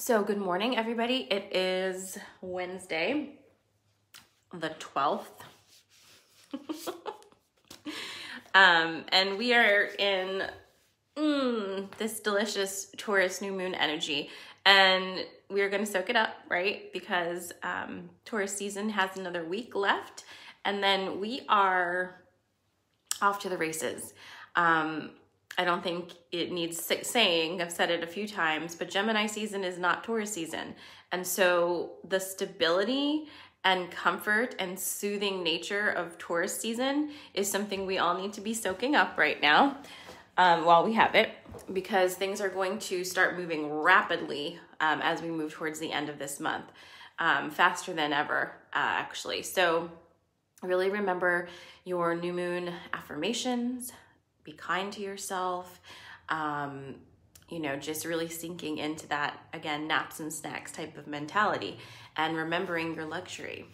So good morning, everybody. It is Wednesday, the 12th. And we are in this delicious Taurus new moon energy. And we're going to soak it up, right? Because Taurus season has another week left. And then we are off to the races. I don't think it needs saying, I've said it a few times, but Gemini season is not Taurus season. And so the stability and comfort and soothing nature of Taurus season is something we all need to be soaking up right now while we have it, because things are going to start moving rapidly as we move towards the end of this month, faster than ever, actually. So really remember your new moon affirmations. Be kind to yourself, just really sinking into that, again, naps and snacks type of mentality and remembering your luxury.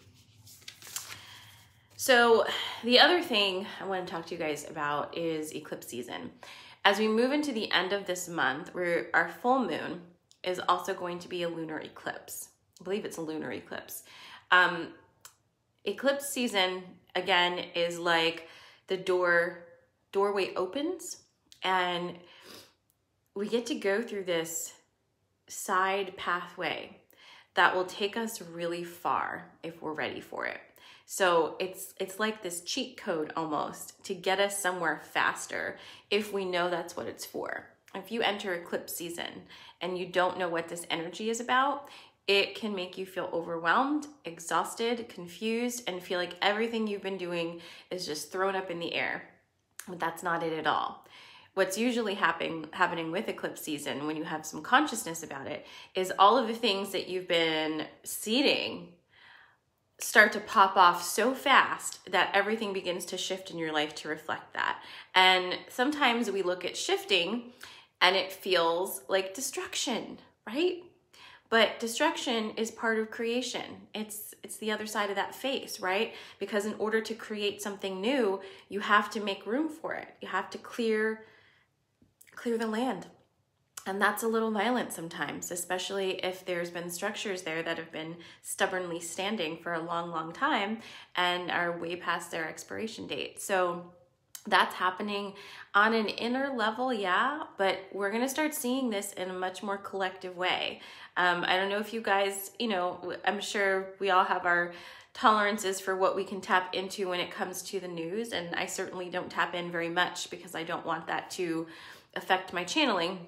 So the other thing I want to talk to you guys about is eclipse season. As we move into the end of this month, our full moon is also going to be a lunar eclipse. I believe it's a lunar eclipse. Eclipse season, again, is like the doorway opens and we get to go through this side pathway that will take us really far if we're ready for it. So it's like this cheat code almost to get us somewhere faster if we know that's what it's for. If you enter eclipse season and you don't know what this energy is about, it can make you feel overwhelmed, exhausted, confused, and feel like everything you've been doing is just thrown up in the air. But that's not it at all. What's usually happening with eclipse season, when you have some consciousness about it, is all of the things that you've been seeding start to pop off so fast that everything begins to shift in your life to reflect that. And sometimes we look at shifting and it feels like destruction, right? But destruction is part of creation. It's the other side of that face, right? Because in order to create something new, you have to make room for it. You have to clear the land. And that's a little violent sometimes, especially if there's been structures there that have been stubbornly standing for a long, long time and are way past their expiration date. So that's happening on an inner level, yeah, but we're going to start seeing this in a much more collective way. I don't know if you guys, I'm sure we all have our tolerances for what we can tap into when it comes to the news, and I certainly don't tap in very much because I don't want that to affect my channeling.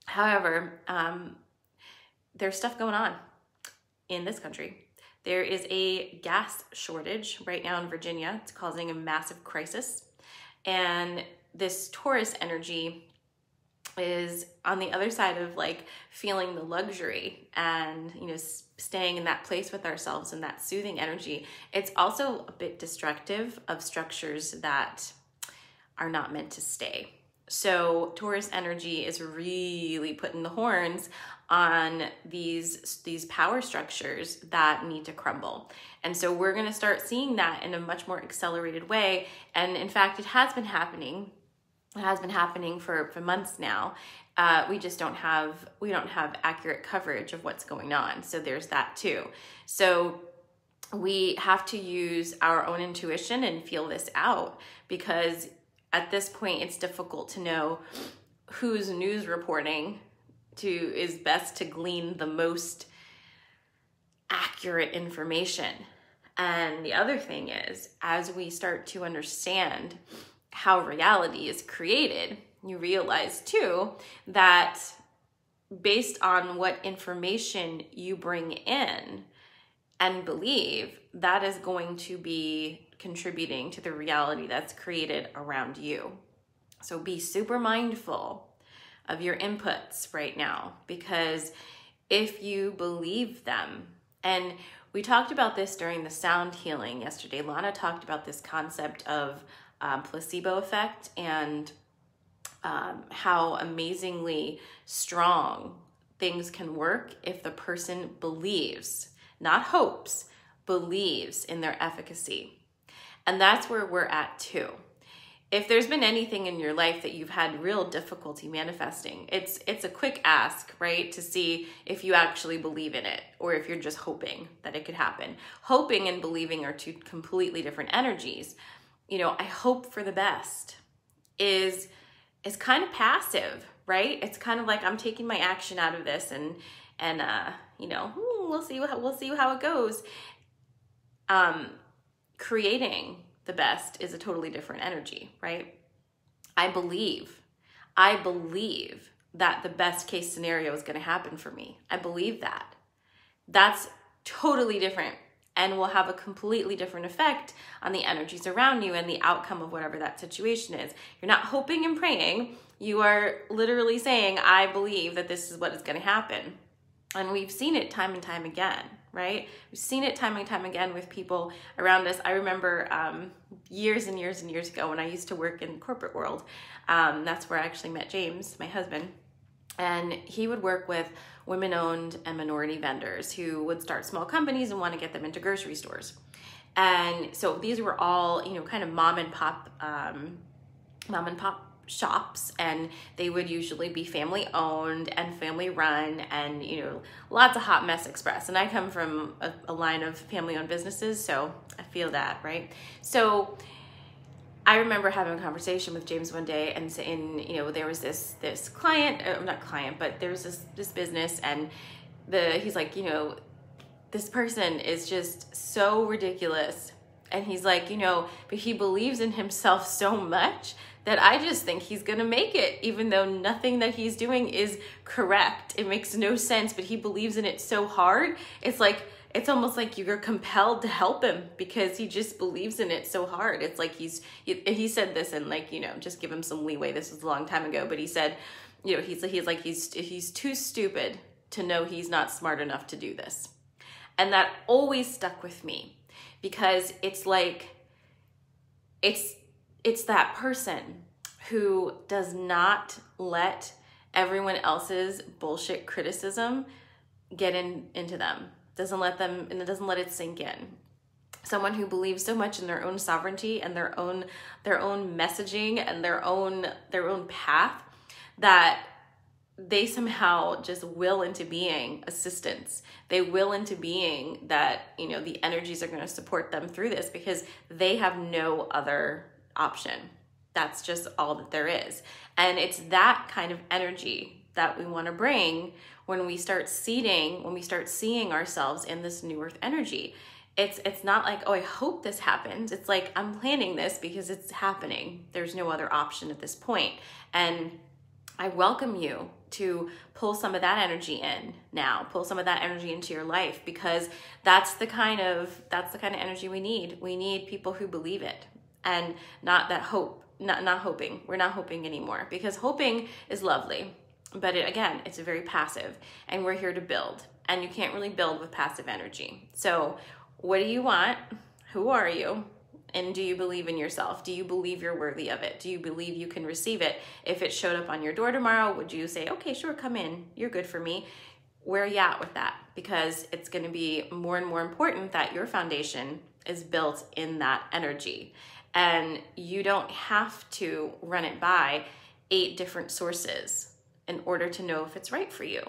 However, there's stuff going on in this country. There is a gas shortage right now in Virginia. It's causing a massive crisis. And this Taurus energy is on the other side of like feeling the luxury and, staying in that place with ourselves and that soothing energy. It's also a bit destructive of structures that are not meant to stay. So Taurus energy is really putting the horns on these power structures that need to crumble. And so we're going to start seeing that in a much more accelerated way. And in fact, it has been happening. It has been happening for months now. We don't have accurate coverage of what's going on. So there's that too. So we have to use our own intuition and feel this out, because at this point it's difficult to know whose news reporting is best to glean the most accurate information. And the other thing is, as we start to understand how reality is created, you realize too that based on what information you bring in and believe, that is going to be contributing to the reality that's created around you. So be super mindful of your inputs right now, because if you believe them, and we talked about this during the sound healing yesterday. Lana talked about this concept of placebo effect and how amazingly strong things can work if the person believes, not hopes, believes in their efficacy. And that's where we're at too. if there's been anything in your life that you've had real difficulty manifesting, it's a quick ask, right? To see if you actually believe in it or if you're just hoping that it could happen. Hoping and believing are two completely different energies. You know, I hope for the best is kind of passive, right? It's kind of like I'm taking my action out of this and you know, we'll see how it goes. Creating the best is a totally different energy, right? I believe that the best case scenario is going to happen for me. I believe that. That's totally different and will have a completely different effect on the energies around you and the outcome of whatever that situation is. You're not hoping and praying. You are literally saying, I believe that this is what is going to happen. And we've seen it time and time again, right? We've seen it time and time again with people around us. I remember years and years and years ago when I used to work in the corporate world. That's where I actually met James, my husband. And he would work with women-owned and minority vendors who would start small companies and want to get them into grocery stores. And so these were all, you know, kind of mom and pop shops, and they would usually be family owned and family run, and you know, lots of hot mess express. And I come from a line of family owned businesses, so I feel that, right? So I remember having a conversation with James one day and saying, you know, there was this client, not client, but there was this business, and he's like, you know, this person is just so ridiculous. And he's like, you know, but he believes in himself so much that I just think he's gonna make it, even though nothing that he's doing is correct. It makes no sense, but he believes in it so hard. It's almost like you're compelled to help him because he just believes in it so hard. It's like he said this, and like, you know, just give him some leeway. This was a long time ago, but he said, you know, he's too stupid to know he's not smart enough to do this. And that always stuck with me because it's like, it's that person who does not let everyone else's bullshit criticism get into them. Doesn't let it sink in. Someone who believes so much in their own sovereignty and their own messaging and their own path that they somehow just will into being assistance. They will into being that, you know, the energies are going to support them through this because they have no other option. That's just all that there is. And it's that kind of energy that we want to bring when we start seeing ourselves in this new earth energy. It's not like, oh, I hope this happens. It's like, I'm planning this because it's happening. There's no other option at this point. And I welcome you to pull some of that energy in now, pull some of that energy into your life, because that's the kind of energy we need. We need people who believe it. And not that hope, not hoping. We're not hoping anymore, because hoping is lovely, but again, it's very passive, and we're here to build, and you can't really build with passive energy. So what do you want? Who are you? And do you believe in yourself? Do you believe you're worthy of it? Do you believe you can receive it? If it showed up on your door tomorrow, would you say, okay, sure, come in. You're good for me. Where are you at with that? Because it's going to be more and more important that your foundation is built in that energy. And you don't have to run it by 8 different sources in order to know if it's right for you.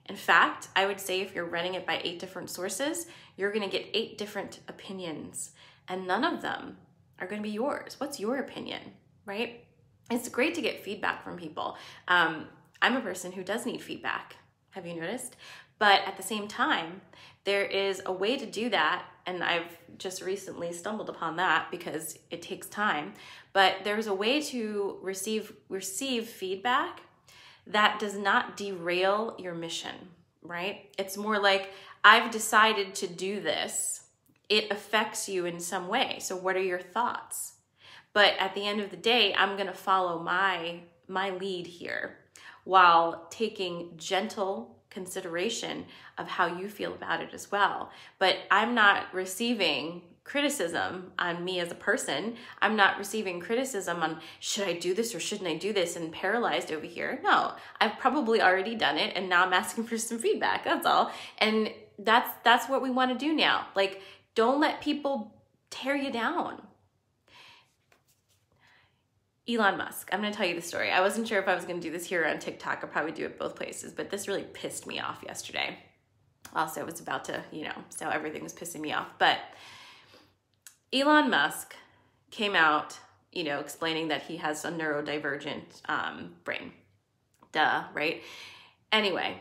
In fact, I would say if you're running it by 8 different sources, you're going to get 8 different opinions, and none of them are going to be yours. What's your opinion, right? It's great to get feedback from people. I'm a person who does need feedback. Have you noticed? But at the same time, there is a way to do that, and I've just recently stumbled upon that because it takes time, but there's a way to receive feedback that does not derail your mission, right? It's more like, I've decided to do this. It affects you in some way. So what are your thoughts? But at the end of the day, I'm going to follow my lead here while taking gentle consideration of how you feel about it as well. But I'm not receiving criticism on me as a person. I'm not receiving criticism on, should I do this or shouldn't I do this, and paralyzed over here. No, I've probably already done it, and now I'm asking for some feedback. That's all. And that's what we want to do now. Like, don't let people tear you down. Elon Musk. I'm going to tell you the story. I wasn't sure if I was going to do this here on TikTok. I'll probably do it both places, but this really pissed me off yesterday. Also, I was about to, so everything was pissing me off. But Elon Musk came out, explaining that he has a neurodivergent brain. Duh, right? Anyway,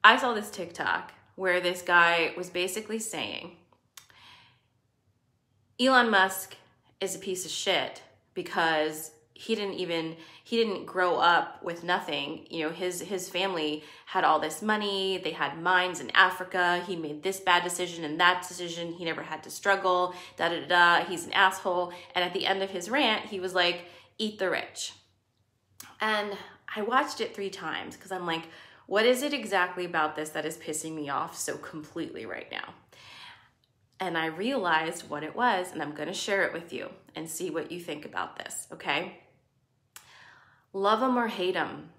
I saw this TikTok where this guy was basically saying, Elon Musk is a piece of shit because he didn't grow up with nothing. His family had all this money. They had mines in Africa. He made this bad decision and that decision. He never had to struggle, He's an asshole. And at the end of his rant, he was like, eat the rich. And I watched it 3 times because I'm like, what is it exactly about this that is pissing me off so completely right now? And I realized what it was, and I'm going to share it with you and see what you think about this, okay? Love him or hate him,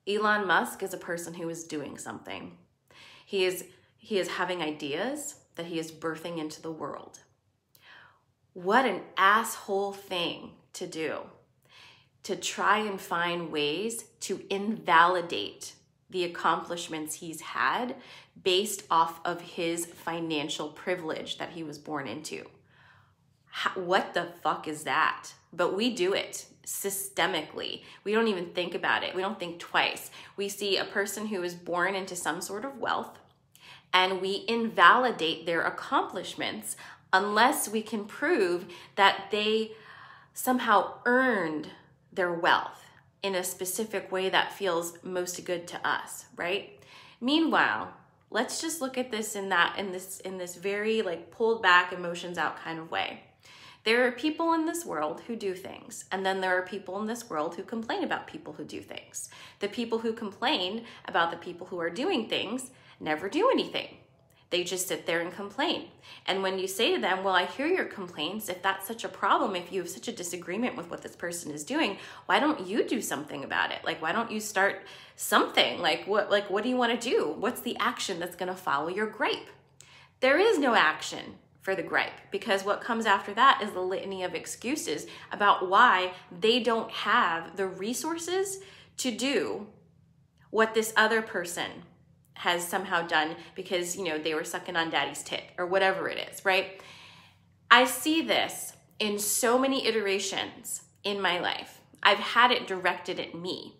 Elon Musk is a person who is doing something. He is having ideas that he is birthing into the world. What an asshole thing to do, to try and find ways to invalidate the accomplishments he's had based off of his financial privilege that he was born into. What the fuck is that? But we do it systemically. We don't even think about it. We don't think twice. We see a person who is born into some sort of wealth and we invalidate their accomplishments unless we can prove that they somehow earned their wealth in a specific way that feels most good to us, right? Meanwhile, let's just look at this in this very pulled back, emotions out kind of way. There are people in this world who do things, and then there are people in this world who complain about people who do things. The people who complain about the people who are doing things never do anything. They just sit there and complain. And when you say to them, well, I hear your complaints. If that's such a problem, if you have such a disagreement with what this person is doing, why don't you do something about it? Why don't you start something? What do you want to do? What's the action that's going to follow your gripe? There is no action for the gripe, because what comes after that is the litany of excuses about why they don't have the resources to do what this other person has somehow done because, they were sucking on daddy's tit or whatever it is, right? I see this in so many iterations in my life. I've had it directed at me.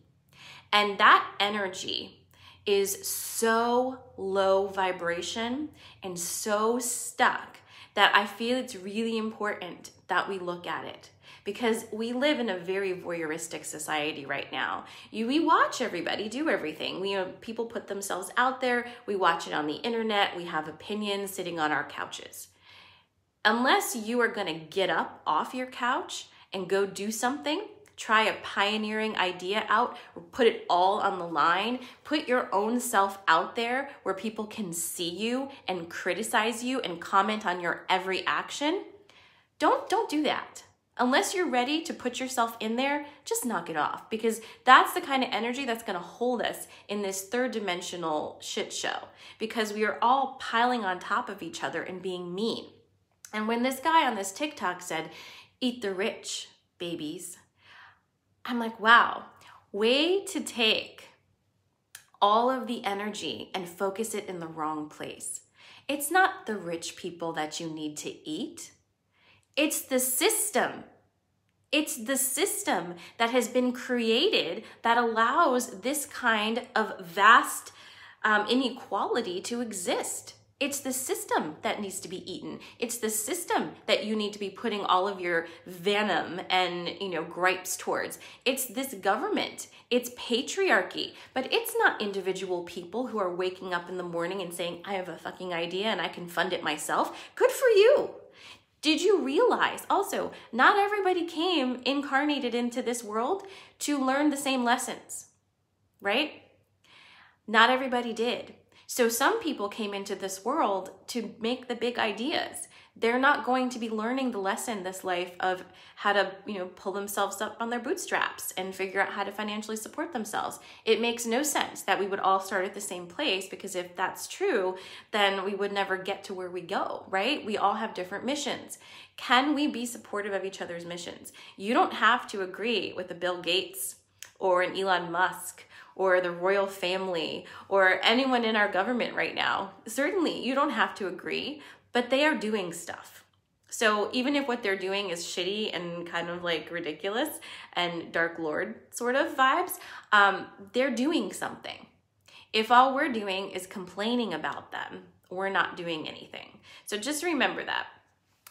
And that energy is so low vibration and so stuck that I feel it's really important that we look at it, because we live in a very voyeuristic society right now. We watch everybody do everything. People put themselves out there. We watch it on the internet. We have opinions sitting on our couches. Unless you are going to get up off your couch and go do something, try a pioneering idea out, put it all on the line, put your own self out there where people can see you and criticize you and comment on your every action, don't do that. Unless you're ready to put yourself in there, just knock it off, because that's the kind of energy that's going to hold us in this third dimensional shit show, because we are all piling on top of each other and being mean. And when this guy on this TikTok said, eat the rich, babies, I'm like, wow, way to take all of the energy and focus it in the wrong place. It's not the rich people that you need to eat. It's the system. It's the system that has been created that allows this kind of vast inequality to exist. It's the system that needs to be eaten. It's the system that you need to be putting all of your venom and, gripes towards. It's this government. It's patriarchy. But it's not individual people who are waking up in the morning and saying, I have a fucking idea and I can fund it myself. Good for you. Did you realize also, not everybody came incarnated into this world to learn the same lessons, right? Not everybody did. So some people came into this world to make the big ideas. they're not going to be learning the lesson this life of how to, pull themselves up on their bootstraps and figure out how to financially support themselves. It makes no sense that we would all start at the same place, because if that's true, then we would never get to where we go, right? We all have different missions. Can we be supportive of each other's missions? You don't have to agree with a Bill Gates or an Elon Musk or the royal family or anyone in our government right now. Certainly, you don't have to agree, but they are doing stuff. So even if what they're doing is shitty and kind of like ridiculous and Dark Lord sort of vibes, they're doing something. If all we're doing is complaining about them, we're not doing anything. So just remember that.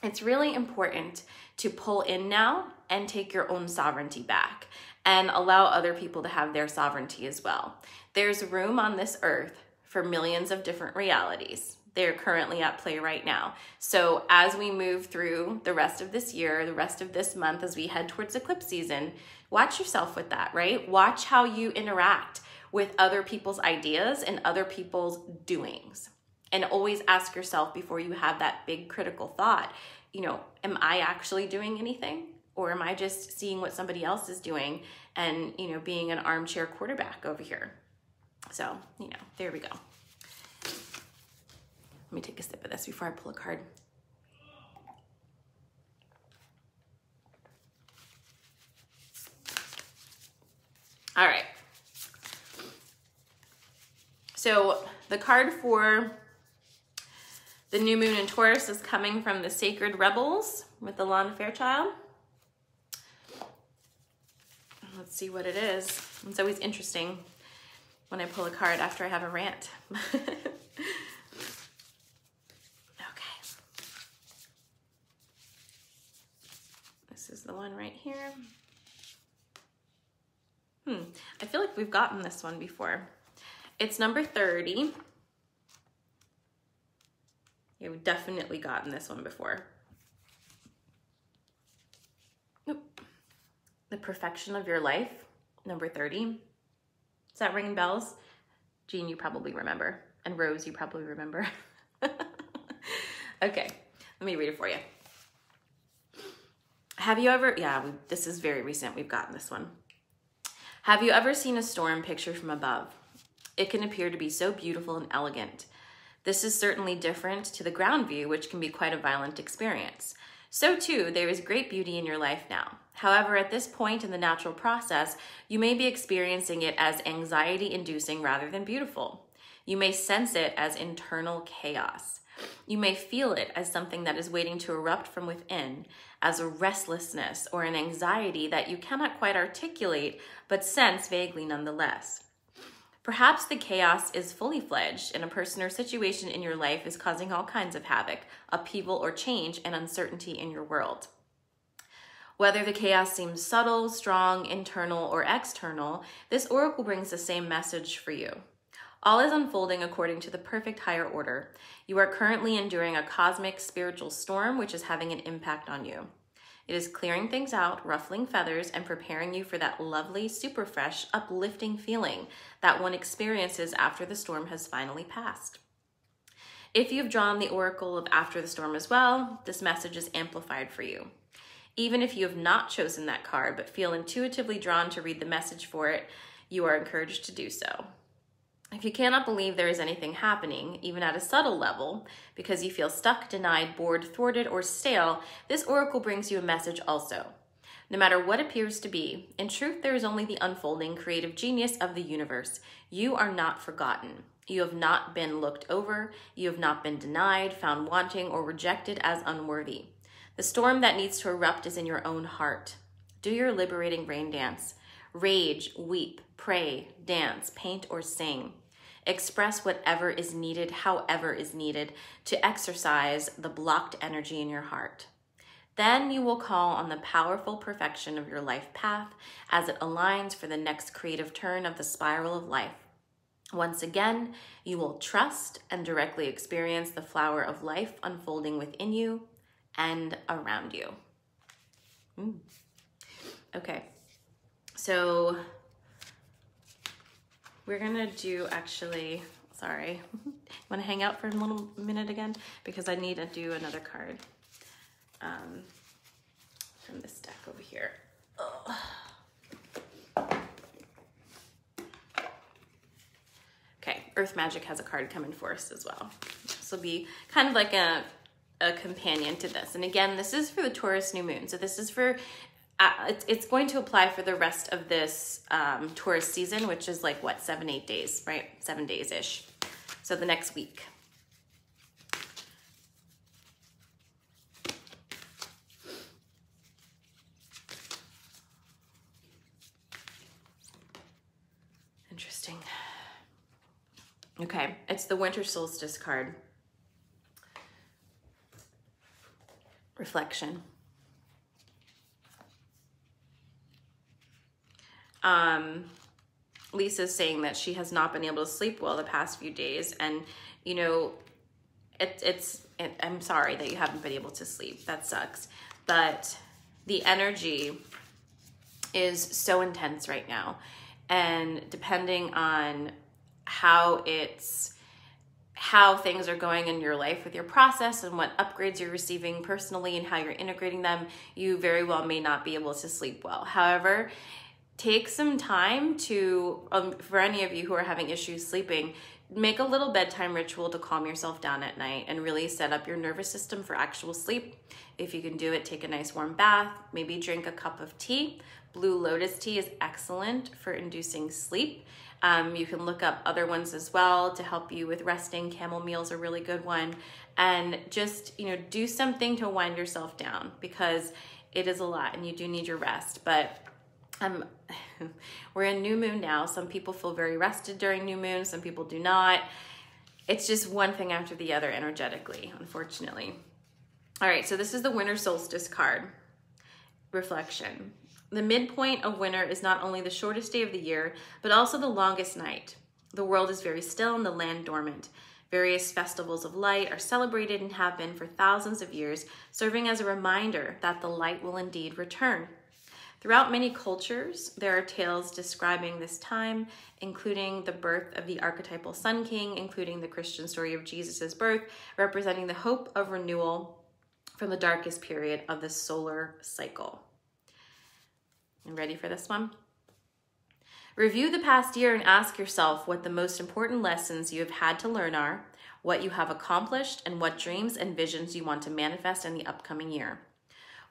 It's really important to pull in now and take your own sovereignty back and allow other people to have their sovereignty as well. There's room on this earth for millions of different realities. They're currently at play right now. So as we move through the rest of this year, the rest of this month, as we head towards eclipse season, watch yourself with that, right? Watch how you interact with other people's ideas and other people's doings. And always ask yourself before you have that big critical thought, am I actually doing anything? Or am I just seeing what somebody else is doing and, being an armchair quarterback over here? So, there we go. Let me take a sip of this before I pull a card. All right. So the card for the new moon in Taurus is coming from the Sacred Rebels with the Lawn Fairchild. Let's see what it is. It's always interesting when I pull a card after I have a rant. Okay. This is the one right here. I feel like we've gotten this one before. It's number 30. Yeah, we've definitely gotten this one before. Nope. The Perfection of Your Life, number 30. Is that ringing bells? Jean, you probably remember. And Rose, you probably remember. Okay, let me read it for you. Have you ever, this is very recent, we've gotten this one. Have you ever seen a storm pictured from above? It can appear to be so beautiful and elegant. This is certainly different to the ground view, which can be quite a violent experience. So too, there is great beauty in your life now. However, at this point in the natural process, you may be experiencing it as anxiety-inducing rather than beautiful. You may sense it as internal chaos. You may feel it as something that is waiting to erupt from within, as a restlessness or an anxiety that you cannot quite articulate, but sense vaguely nonetheless. Perhaps the chaos is fully fledged and a person or situation in your life is causing all kinds of havoc, upheaval or change and uncertainty in your world. Whether the chaos seems subtle, strong, internal, or external, this oracle brings the same message for you. All is unfolding according to the perfect higher order. You are currently enduring a cosmic spiritual storm which is having an impact on you. It is clearing things out, ruffling feathers, and preparing you for that lovely, super fresh, uplifting feeling that one experiences after the storm has finally passed. If you've drawn the oracle of after the storm as well, this message is amplified for you. Even if you have not chosen that card but feel intuitively drawn to read the message for it, you are encouraged to do so. If you cannot believe there is anything happening, even at a subtle level, because you feel stuck, denied, bored, thwarted, or stale, this oracle brings you a message also. No matter what appears to be, in truth there is only the unfolding creative genius of the universe. You are not forgotten. You have not been looked over. You have not been denied, found wanting, or rejected as unworthy. The storm that needs to erupt is in your own heart. Do your liberating rain dance. Rage, weep, pray, dance, paint, or sing. Express whatever is needed, however is needed, to exercise the blocked energy in your heart. Then you will call on the powerful perfection of your life path as it aligns for the next creative turn of the spiral of life. Once again, you will trust and directly experience the flower of life unfolding within you and around you. Okay, so we're gonna do sorry, wanna hang out for a little minute again? Because I need to do another card. from this deck over here. Ugh. Okay, Earth Magic has a card coming for us as well. This will be kind of like a companion to this. And again, this is for the Taurus new moon. So this is for, it's going to apply for the rest of this Taurus season, which is like what, 7-8 days, right? 7 days-ish. So the next week. Interesting. Okay, it's the Winter Solstice card. Reflection. Lisa's saying that she has not been able to sleep well the past few days, and you know, I'm sorry that you haven't been able to sleep. That sucks. But the energy is so intense right now, and depending on how things are going in your life with your process and what upgrades you're receiving personally and how you're integrating them, you very well may not be able to sleep well. However, take some time to, for any of you who are having issues sleeping, make a little bedtime ritual to calm yourself down at night and really set up your nervous system for actual sleep. If you can do it, take a nice warm bath, maybe drink a cup of tea. Blue lotus tea is excellent for inducing sleep. You can look up other ones as well to help you with resting. Chamomile is a really good one. And just, you know, do something to wind yourself down, because it is a lot and you do need your rest. But we're in new moon now. Some people feel very rested during new moon. Some people do not. It's just one thing after the other energetically, unfortunately. All right, so this is the Winter Solstice card. Reflection. The midpoint of winter is not only the shortest day of the year, but also the longest night. The world is very still and the land dormant. Various festivals of light are celebrated and have been for thousands of years, serving as a reminder that the light will indeed return. Throughout many cultures, there are tales describing this time, including the birth of the archetypal Sun King, including the Christian story of Jesus' birth, representing the hope of renewal from the darkest period of the solar cycle. You ready for this one? Review the past year and ask yourself what the most important lessons you have had to learn are, what you have accomplished, and what dreams and visions you want to manifest in the upcoming year.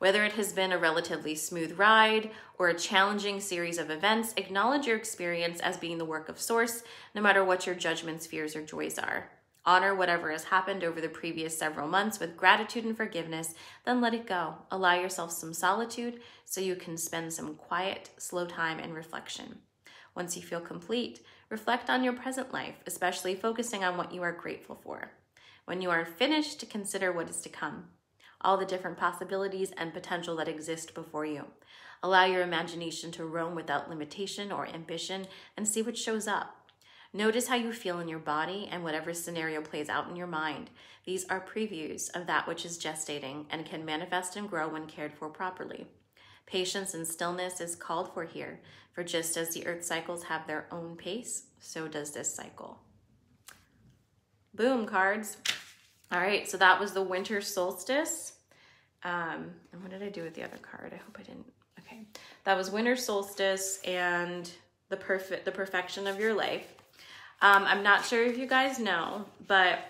Whether it has been a relatively smooth ride or a challenging series of events, acknowledge your experience as being the work of Source, no matter what your judgments, fears, or joys are. Honor whatever has happened over the previous several months with gratitude and forgiveness, then let it go. Allow yourself some solitude so you can spend some quiet, slow time and reflection. Once you feel complete, reflect on your present life, especially focusing on what you are grateful for. When you are finished, consider what is to come, all the different possibilities and potential that exist before you. Allow your imagination to roam without limitation or ambition and see what shows up. Notice how you feel in your body and whatever scenario plays out in your mind. These are previews of that which is gestating and can manifest and grow when cared for properly. Patience and stillness is called for here, for just as the earth cycles have their own pace, so does this cycle. Boom, cards. All right, so that was the Winter Solstice. And what did I do with the other card? I hope I didn't. Okay, that was Winter Solstice and the perfection of your life. I'm not sure if you guys know, but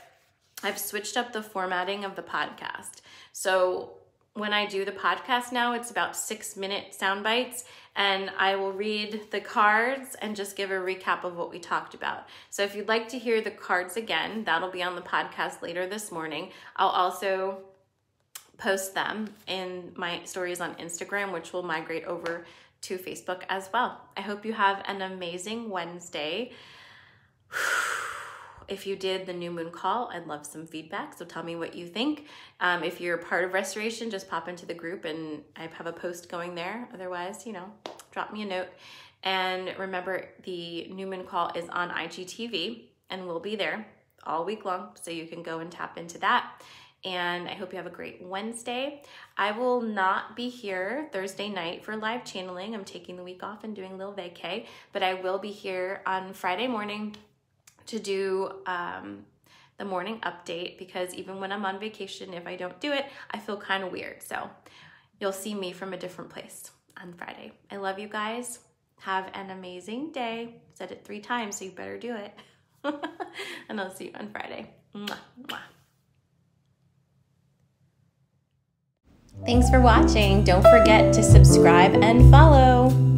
I've switched up the formatting of the podcast. So when I do the podcast now, it's about 6-minute sound bites, and I will read the cards and just give a recap of what we talked about. So if you'd like to hear the cards again, that'll be on the podcast later this morning. I'll also post them in my stories on Instagram, which will migrate over to Facebook as well. I hope you have an amazing Wednesday. If you did the new moon call, I'd love some feedback, so tell me what you think. If you're part of Restoration, just pop into the group and I have a post going there. Otherwise, you know, drop me a note. And remember, the new moon call is on IGTV and we'll be there all week long, so you can go and tap into that. And I hope you have a great Wednesday. I will not be here Thursday night for live channeling. I'm taking the week off and doing a little vacay, but I will be here on Friday morning to do the the morning update, because even when I'm on vacation, if I don't do it, I feel kind of weird. So you'll see me from a different place on Friday. I love you guys. Have an amazing day. I said it 3 times, so you better do it. And I'll see you on Friday. Mwah, mwah. Thanks for watching. Don't forget to subscribe and follow.